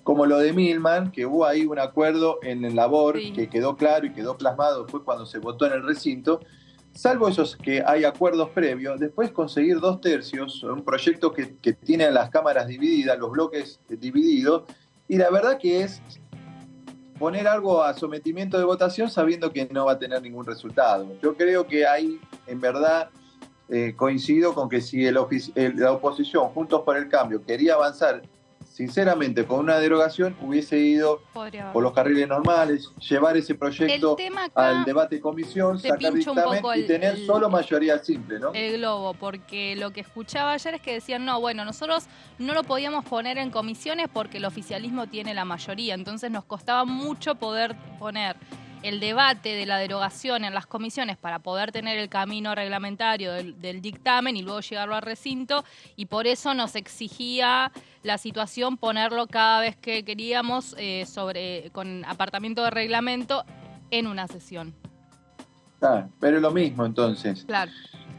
como lo de Milman, que hubo ahí un acuerdo en el labor sí, que quedó claro y quedó plasmado después cuando se votó en el recinto, salvo esos que hay acuerdos previos, después conseguir 2/3, un proyecto que tiene las cámaras divididas, los bloques divididos, y la verdad que es poner algo a sometimiento de votación sabiendo que no va a tener ningún resultado. Yo creo que ahí, en verdad, coincido con que si la oposición, Juntos por el Cambio, quería avanzar sinceramente con una derogación, hubiese ido por los carriles normales, llevar ese proyecto al debate de comisión, sacar dictamen y tener solo mayoría simple, ¿no? El globo, porque lo que escuchaba ayer es que decían, no, bueno, nosotros no lo podíamos poner en comisiones porque el oficialismo tiene la mayoría, entonces nos costaba mucho poder poner el debate de la derogación en las comisiones para poder tener el camino reglamentario del dictamen y luego llegarlo al recinto, y por eso nos exigía la situación ponerlo cada vez que queríamos con apartamiento de reglamento en una sesión. Pero es lo mismo entonces. Claro.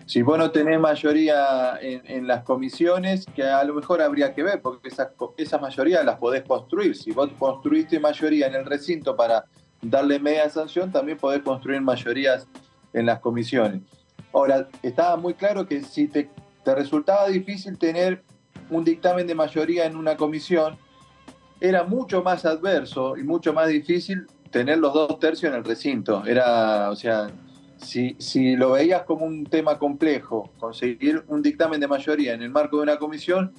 Si vos no tenés mayoría en las comisiones, que a lo mejor habría que ver, porque esas mayorías las podés construir. Si vos construiste mayoría en el recinto para darle media sanción, también podés construir mayorías en las comisiones. Ahora, estaba muy claro que si te resultaba difícil tener un dictamen de mayoría en una comisión, era mucho más adverso y mucho más difícil tener los 2/3 en el recinto. O sea, si lo veías como un tema complejo, conseguir un dictamen de mayoría en el marco de una comisión,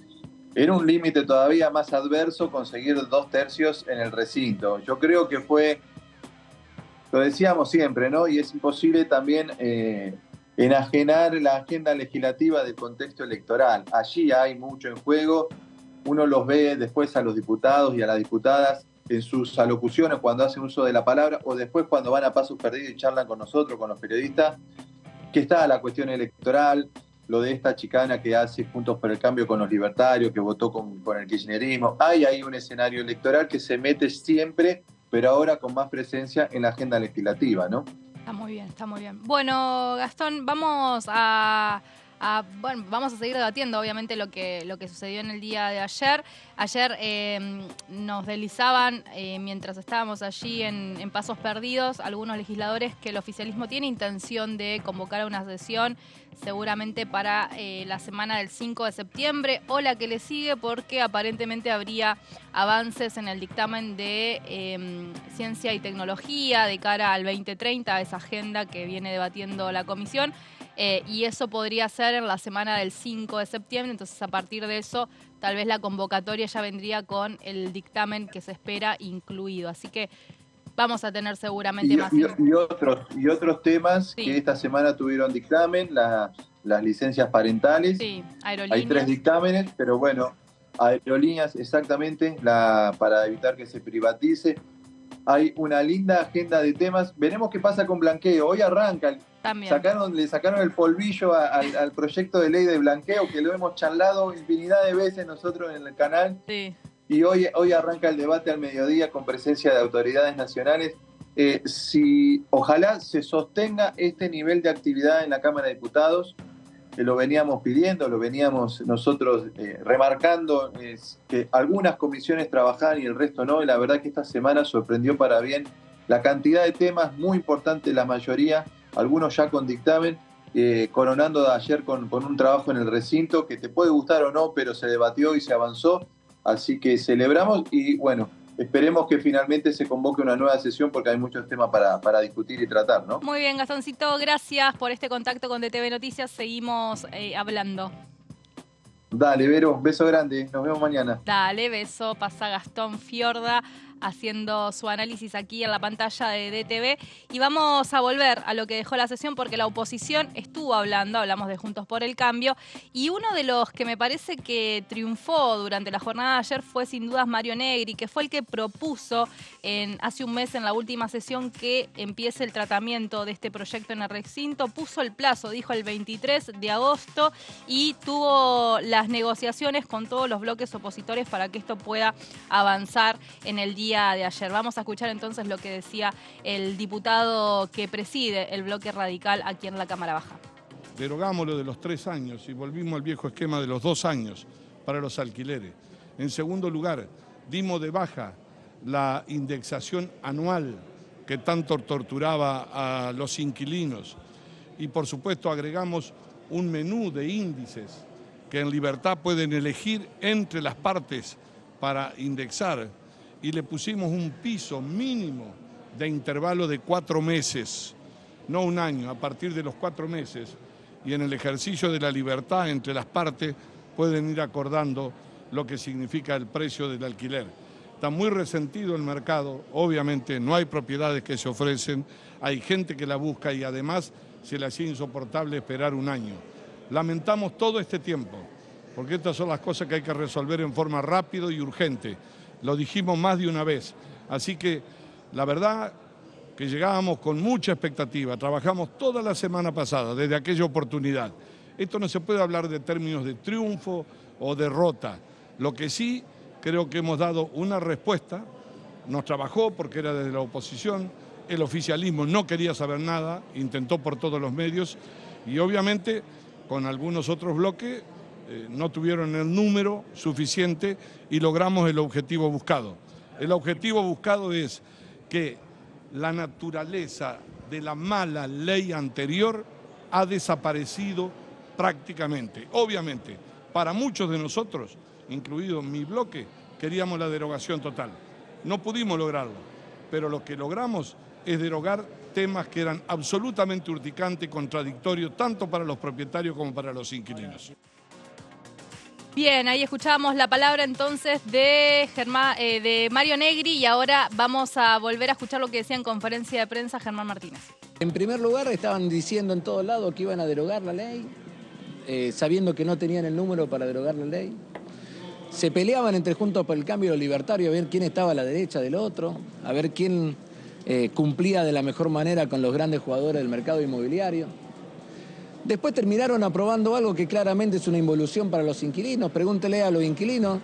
era un límite todavía más adverso conseguir 2/3 en el recinto. Yo creo que fue, lo decíamos siempre, ¿no? Y es imposible también enajenar la agenda legislativa del contexto electoral. Allí hay mucho en juego. Uno los ve después a los diputados y a las diputadas en sus alocuciones cuando hacen uso de la palabra, o después cuando van a pasos perdidos y charlan con nosotros, con los periodistas, que está la cuestión electoral, lo de esta chicana que hace Juntos por el Cambio con los libertarios, que votó con el kirchnerismo. Hay ahí un escenario electoral que se mete siempre, pero ahora con más presencia en la agenda legislativa, ¿no? Está muy bien, está muy bien. Bueno, Gastón, vamos a seguir debatiendo, obviamente, lo que sucedió en el día de ayer. Ayer nos deslizaban, mientras estábamos allí en Pasos Perdidos, algunos legisladores que el oficialismo tiene intención de convocar a una sesión seguramente para la semana del 5 de septiembre o la que le sigue, porque aparentemente habría avances en el dictamen de ciencia y tecnología de cara al 2030, a esa agenda que viene debatiendo la comisión. Y eso podría ser en la semana del 5 de septiembre, entonces a partir de eso tal vez la convocatoria ya vendría con el dictamen que se espera incluido. Así que vamos a tener seguramente más... Y otros temas que esta semana tuvieron dictamen, las licencias parentales. Sí, aerolíneas. Hay 3 dictámenes, pero bueno, aerolíneas exactamente, para evitar que se privatice. Hay una linda agenda de temas. Veremos qué pasa con blanqueo. Hoy arranca. Le sacaron el polvillo al proyecto de ley de blanqueo, que lo hemos charlado infinidad de veces nosotros en el canal. Sí. Y hoy arranca el debate al mediodía con presencia de autoridades nacionales. Ojalá se sostenga este nivel de actividad en la Cámara de Diputados, que lo veníamos pidiendo, lo veníamos nosotros remarcando, que algunas comisiones trabajaban y el resto no, y la verdad que esta semana sorprendió para bien la cantidad de temas, muy importante la mayoría, algunos ya con dictamen, coronando de ayer con un trabajo en el recinto, que te puede gustar o no, pero se debatió y se avanzó, así que celebramos y bueno, esperemos que finalmente se convoque una nueva sesión porque hay muchos temas para discutir y tratar, ¿no? Muy bien, Gastoncito, gracias por este contacto con DTV Noticias. Seguimos hablando. Dale, Vero, beso grande. Nos vemos mañana. Dale, beso. Pasa Gastón Fiorda haciendo su análisis aquí en la pantalla de DTV. Y vamos a volver a lo que dejó la sesión porque la oposición estuvo hablamos de Juntos por el Cambio, y uno de los que me parece que triunfó durante la jornada de ayer fue sin dudas Mario Negri, que fue el que propuso hace un mes en la última sesión que empiece el tratamiento de este proyecto en el recinto. Puso el plazo, dijo el 23 de agosto, y tuvo las negociaciones con todos los bloques opositores para que esto pueda avanzar en el día de ayer. Vamos a escuchar entonces lo que decía el diputado que preside el bloque radical aquí en la Cámara Baja. Derogamos lo de los 3 años y volvimos al viejo esquema de los 2 años para los alquileres. En segundo lugar, dimos de baja la indexación anual que tanto torturaba a los inquilinos. y por supuesto agregamos un menú de índices que en libertad pueden elegir entre las partes para indexar, y le pusimos un piso mínimo de intervalo de 4 meses, no un año, a partir de los 4 meses, y en el ejercicio de la libertad entre las partes pueden ir acordando lo que significa el precio del alquiler. Está muy resentido el mercado, obviamente no hay propiedades que se ofrecen, hay gente que la busca y además se le hacía insoportable esperar un año. Lamentamos todo este tiempo, porque estas son las cosas que hay que resolver en forma rápida y urgente. Lo dijimos más de una vez, así que la verdad que llegábamos con mucha expectativa, trabajamos toda la semana pasada desde aquella oportunidad. Esto no se puede hablar de términos de triunfo o derrota. Lo que sí creo que hemos dado una respuesta, nos trabajó porque era desde la oposición, el oficialismo no quería saber nada, intentó por todos los medios y obviamente con algunos otros bloques no tuvieron el número suficiente y logramos el objetivo buscado. El objetivo buscado es que la naturaleza de la mala ley anterior ha desaparecido prácticamente. Obviamente, para muchos de nosotros, incluido mi bloque, queríamos la derogación total. No pudimos lograrlo, pero lo que logramos es derogar temas que eran absolutamente urticantes y contradictorios, tanto para los propietarios como para los inquilinos. Bien, ahí escuchábamos la palabra entonces de Mario Negri y ahora vamos a volver a escuchar lo que decía en conferencia de prensa Germán Martínez. En primer lugar, estaban diciendo en todos lados que iban a derogar la ley, sabiendo que no tenían el número para derogar la ley. Se peleaban entre Juntos por el Cambio y los Libertarios a ver quién estaba a la derecha del otro, a ver quién cumplía de la mejor manera con los grandes jugadores del mercado inmobiliario. Después terminaron aprobando algo que claramente es una involución para los inquilinos. Pregúntele a los inquilinos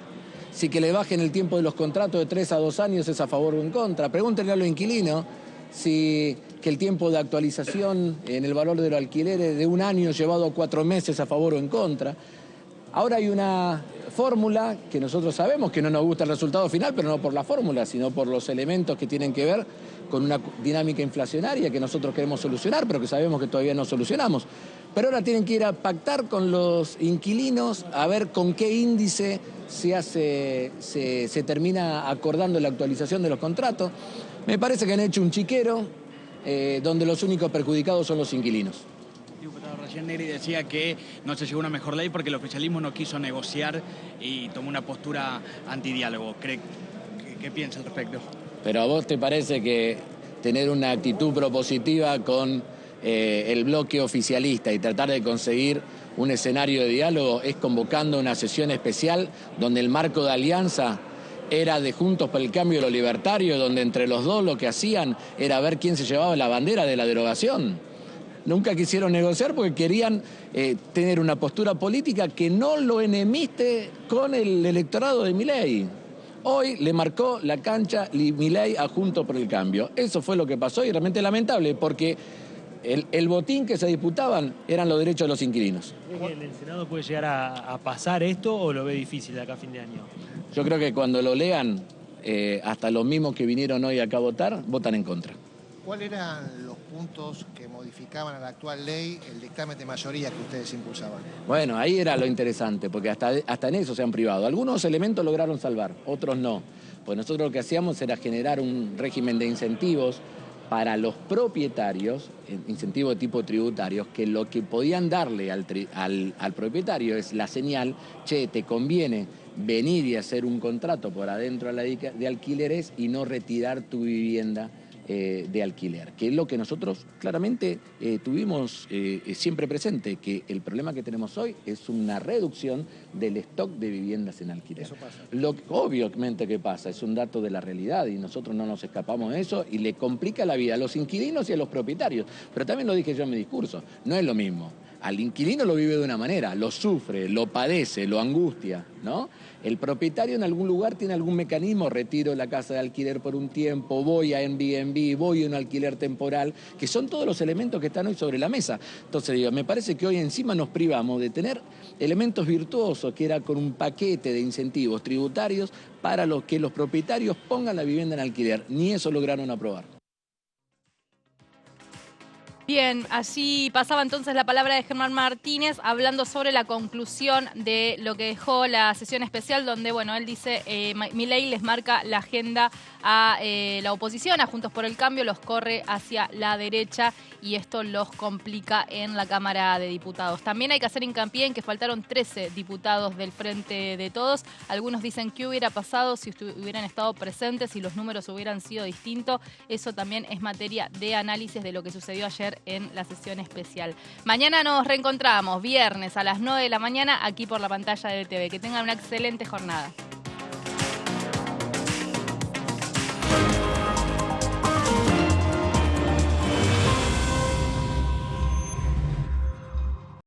si que le bajen el tiempo de los contratos de 3 a 2 años es a favor o en contra. Pregúntenle a los inquilinos si que el tiempo de actualización en el valor de los alquileres de 1 año llevado a 4 meses a favor o en contra. Ahora hay una fórmula que nosotros sabemos que no nos gusta el resultado final, pero no por la fórmula, sino por los elementos que tienen que ver con una dinámica inflacionaria que nosotros queremos solucionar, pero que sabemos que todavía no solucionamos. Pero ahora tienen que ir a pactar con los inquilinos a ver con qué índice se termina acordando la actualización de los contratos. Me parece que han hecho un chiquero donde los únicos perjudicados son los inquilinos. Diputado, recién Negri decía que no se llegó a una mejor ley porque el oficialismo no quiso negociar y tomó una postura antidiálogo. ¿Qué piensa al respecto? Pero ¿a vos te parece que tener una actitud propositiva con el bloque oficialista y tratar de conseguir un escenario de diálogo es convocando una sesión especial donde el marco de alianza era de Juntos por el Cambio y los Libertarios, donde entre los dos lo que hacían era ver quién se llevaba la bandera de la derogación? Nunca quisieron negociar porque querían tener una postura política que no lo enemiste con el electorado de Milei. Hoy le marcó la cancha Milei a Juntos por el Cambio. Eso fue lo que pasó y realmente lamentable porque el botín que se disputaban eran los derechos de los inquilinos. ¿Cree que en el Senado puede llegar a pasar esto o lo ve difícil de acá a fin de año? Yo creo que cuando lo lean, hasta los mismos que vinieron hoy acá a votar, votan en contra. ¿Cuáles eran los puntos que modificaban a la actual ley el dictamen de mayoría que ustedes impulsaban? Bueno, ahí era lo interesante, porque hasta en eso se han privado. Algunos elementos lograron salvar, otros no. Pues nosotros lo que hacíamos era generar un régimen de incentivos para los propietarios, incentivos de tipo tributarios, que lo que podían darle al propietario es la señal, che, te conviene venir y hacer un contrato por adentro de alquileres y no retirar tu vivienda de alquiler, que es lo que nosotros claramente tuvimos siempre presente, que el problema que tenemos hoy es una reducción del stock de viviendas en alquiler. Eso pasa. Obviamente que pasa, es un dato de la realidad y nosotros no nos escapamos de eso y le complica la vida a los inquilinos y a los propietarios. Pero también lo dije yo en mi discurso, no es lo mismo. Al inquilino lo vive de una manera, lo sufre, lo padece, lo angustia, ¿no? El propietario en algún lugar tiene algún mecanismo, retiro la casa de alquiler por un tiempo, voy a Airbnb, voy a un alquiler temporal, que son todos los elementos que están hoy sobre la mesa. Entonces digo, me parece que hoy encima nos privamos de tener elementos virtuosos, que era con un paquete de incentivos tributarios para los que los propietarios pongan la vivienda en alquiler. Ni eso lograron aprobar. Bien, allí pasaba entonces la palabra de Germán Martínez hablando sobre la conclusión de lo que dejó la sesión especial, donde, bueno, él dice, Milei les marca la agenda a la oposición, a Juntos por el Cambio, los corre hacia la derecha y esto los complica en la Cámara de Diputados. También hay que hacer hincapié en que faltaron 13 diputados del Frente de Todos. Algunos dicen qué hubiera pasado si hubieran estado presentes, si los números hubieran sido distintos. Eso también es materia de análisis de lo que sucedió ayer en la sesión especial. Mañana nos reencontramos, viernes a las 9 de la mañana, aquí por la pantalla de DTV. Que tengan una excelente jornada.